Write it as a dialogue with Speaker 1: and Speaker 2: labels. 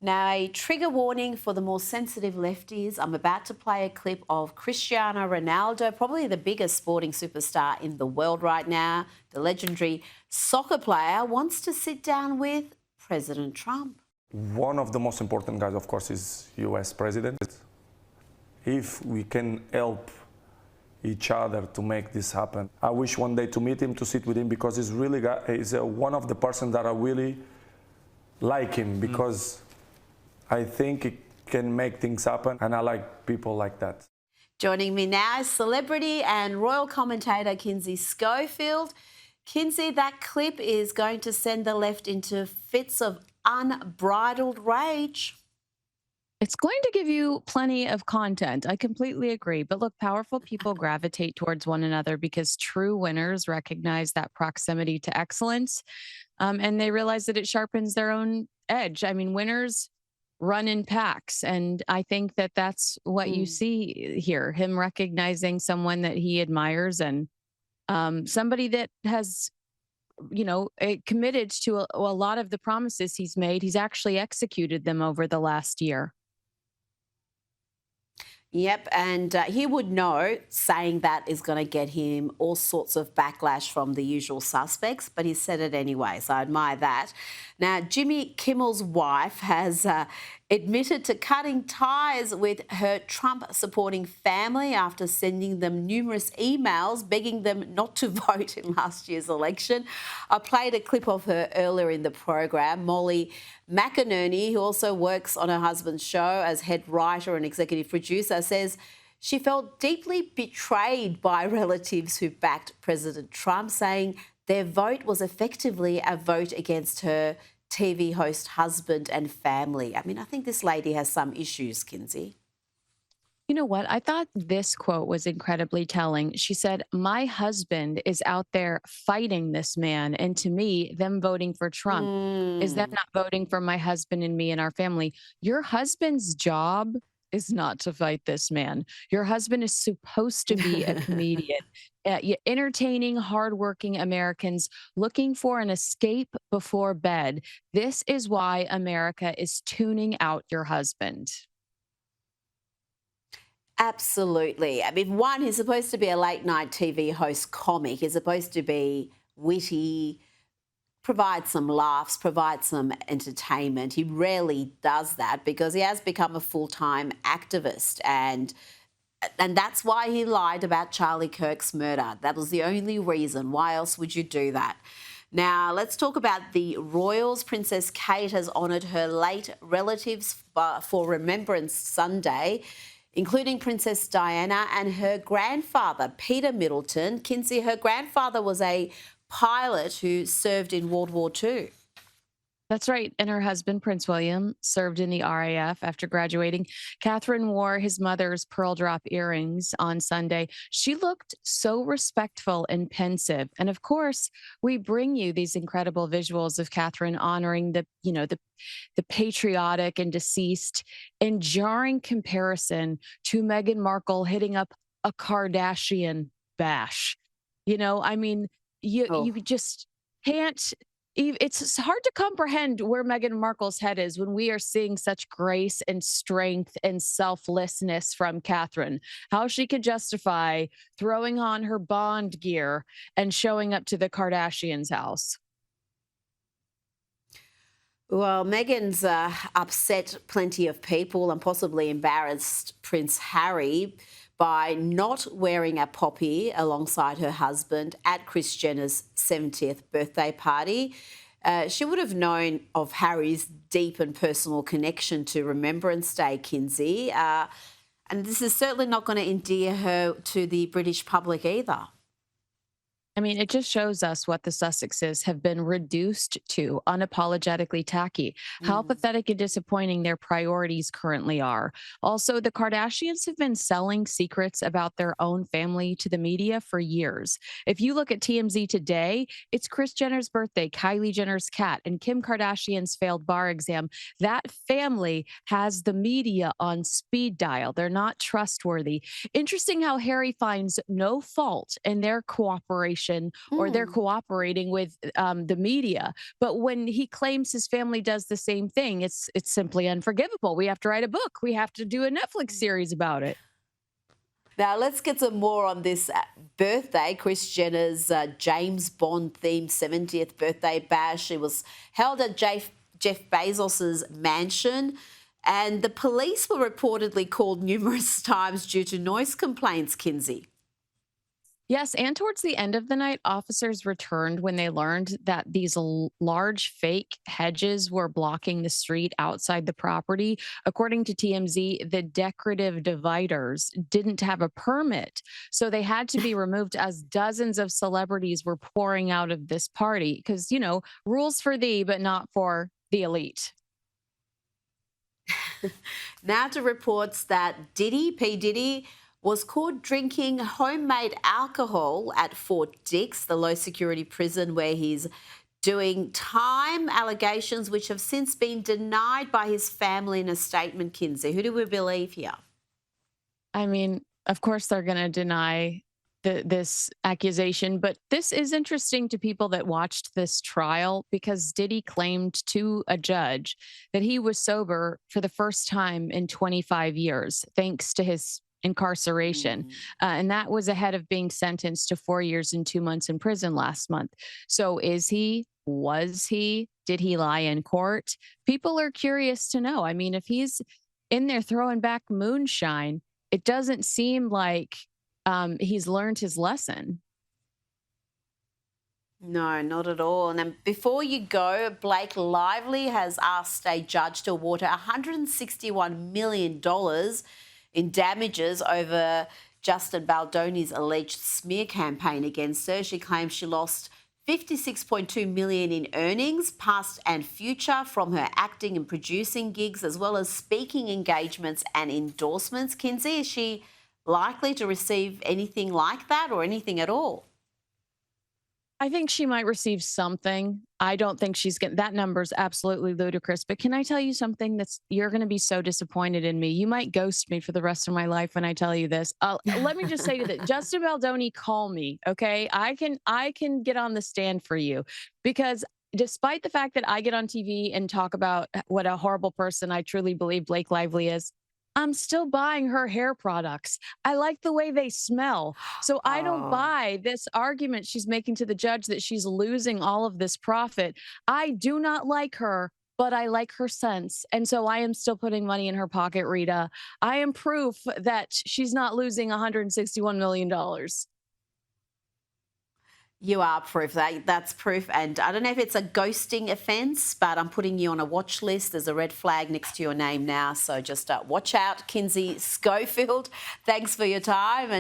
Speaker 1: Now, a trigger warning for the more sensitive lefties. I'm about to play a clip of Cristiano Ronaldo, probably the biggest sporting superstar in the world right now. The legendary soccer player wants to sit down with President Trump.
Speaker 2: One of the most important guys, of course, is US president. If we can help each other to make this happen, I wish one day to meet him, to sit with him, because he's really one of the persons that I really like him, because I think it can make things happen, and I like people like that.
Speaker 1: Joining me now is celebrity and royal commentator Kinsey Schofield. Kinsey, that clip is going to send the left into fits of unbridled rage.
Speaker 3: It's going to give you plenty of content. I completely agree. But look, powerful people gravitate towards one another because true winners recognize that proximity to excellence, and they realize that it sharpens their own edge. I mean, winners run in packs. And I think that that's what you see here, him recognizing someone that he admires and somebody that has committed to a lot of the promises he's made. He's actually executed them over the last year.
Speaker 1: Yep, and he would know saying that is going to get him all sorts of backlash from the usual suspects, but he said it anyway, so I admire that. Now, Jimmy Kimmel's wife has admitted to cutting ties with her Trump-supporting family after sending them numerous emails begging them not to vote in last year's election. I played a clip of her earlier in the program. Molly McInerney, who also works on her husband's show as head writer and executive producer, says she felt deeply betrayed by relatives who backed President Trump, saying their vote was effectively a vote against her TV host husband and family. I mean, I think this lady has some issues, Kinsey.
Speaker 3: You know what? I thought this quote was incredibly telling. She said, "My husband is out there fighting this man. And to me, them voting for Trump is them not voting for my husband and me and our family. Your husband's job is not to fight this man. Your husband is supposed to be a comedian, entertaining, hardworking Americans looking for an escape before bed. This is why America is tuning out your husband."
Speaker 1: Absolutely. I mean, one, he's supposed to be a late night TV host comic. He's supposed to be witty, provide some laughs, provide some entertainment. He rarely does that because he has become a full-time activist, and that's why he lied about Charlie Kirk's murder. That was the only reason. Why else would you do that? Now, let's talk about the royals. Princess Kate has honoured her late relatives for Remembrance Sunday, including Princess Diana and her grandfather, Peter Middleton. Kinsey, her grandfather was a pilot who served in World War II.
Speaker 3: That's right. And her husband, Prince William, served in the RAF after graduating. Catherine wore his mother's pearl drop earrings on Sunday. She looked so respectful and pensive. And of course, we bring you these incredible visuals of Catherine honoring the patriotic and deceased, in jarring comparison to Meghan Markle hitting up a Kardashian bash. I mean, you just can't. It's hard to comprehend where Meghan Markle's head is when we are seeing such grace and strength and selflessness from Catherine. How she could justify throwing on her Bond gear and showing up to the Kardashians' house.
Speaker 1: Well, Meghan's upset plenty of people and possibly embarrassed Prince Harry by not wearing a poppy alongside her husband at Kris Jenner's 70th birthday party. She would have known of Harry's deep and personal connection to Remembrance Day, Kinsey, and this is certainly not going to endear her to the British public either.
Speaker 3: I mean, it just shows us what the Sussexes have been reduced to, unapologetically tacky, how pathetic and disappointing their priorities currently are. Also, the Kardashians have been selling secrets about their own family to the media for years. If you look at TMZ today, it's Kris Jenner's birthday, Kylie Jenner's cat, and Kim Kardashian's failed bar exam. That family has the media on speed dial. They're not trustworthy. Interesting how Harry finds no fault in their cooperation cooperation or they're cooperating with the media. But when he claims his family does the same thing, it's simply unforgivable. We have to write a book. We have to do a Netflix series about it.
Speaker 1: Now, let's get some more on this birthday. Kris Jenner's James Bond-themed 70th birthday bash. It was held at Jeff Bezos's mansion, and the police were reportedly called numerous times due to noise complaints, Kinsey.
Speaker 3: Yes, and towards the end of the night, officers returned when they learned that these large fake hedges were blocking the street outside the property. According to TMZ, the decorative dividers didn't have a permit, so they had to be removed as dozens of celebrities were pouring out of this party because, rules for thee, but not for the elite.
Speaker 1: Now to reports that P. Diddy, was caught drinking homemade alcohol at Fort Dix, the low-security prison where he's doing time, allegations which have since been denied by his family in a statement, Kinsey. Who do we believe here?
Speaker 3: I mean, of course they're going to deny this accusation, but this is interesting to people that watched this trial because Diddy claimed to a judge that he was sober for the first time in 25 years, thanks to his incarceration. And that was ahead of being sentenced to 4 years and 2 months in prison last month. So is he? Was he? Did he lie in court? People are curious to know. I mean, if he's in there throwing back moonshine, it doesn't seem like he's learned his lesson.
Speaker 1: No, not at all. And then before you go, Blake Lively has asked a judge to award her $161 million in damages over Justin Baldoni's alleged smear campaign against her. She claims she lost $56.2 million in earnings, past and future, from her acting and producing gigs, as well as speaking engagements and endorsements. Kinsey, is she likely to receive anything like that or anything at all?
Speaker 3: I think she might receive something. I don't think she's getting that number's absolutely ludicrous. But can I tell you something you're going to be so disappointed in me? You might ghost me for the rest of my life when I tell you this. Let me just say to that, Justin Baldoni, call me, okay? I can get on the stand for you because despite the fact that I get on TV and talk about what a horrible person I truly believe Blake Lively is, I'm still buying her hair products. I like the way they smell. So I don't buy this argument she's making to the judge that she's losing all of this profit. I do not like her, but I like her sense. And so I am still putting money in her pocket, Rita. I am proof that she's not losing $161 million.
Speaker 1: You are proof. That's proof. And I don't know if it's a ghosting offence, but I'm putting you on a watch list. There's a red flag next to your name now. So just watch out, Kinsey Schofield. Thanks for your time.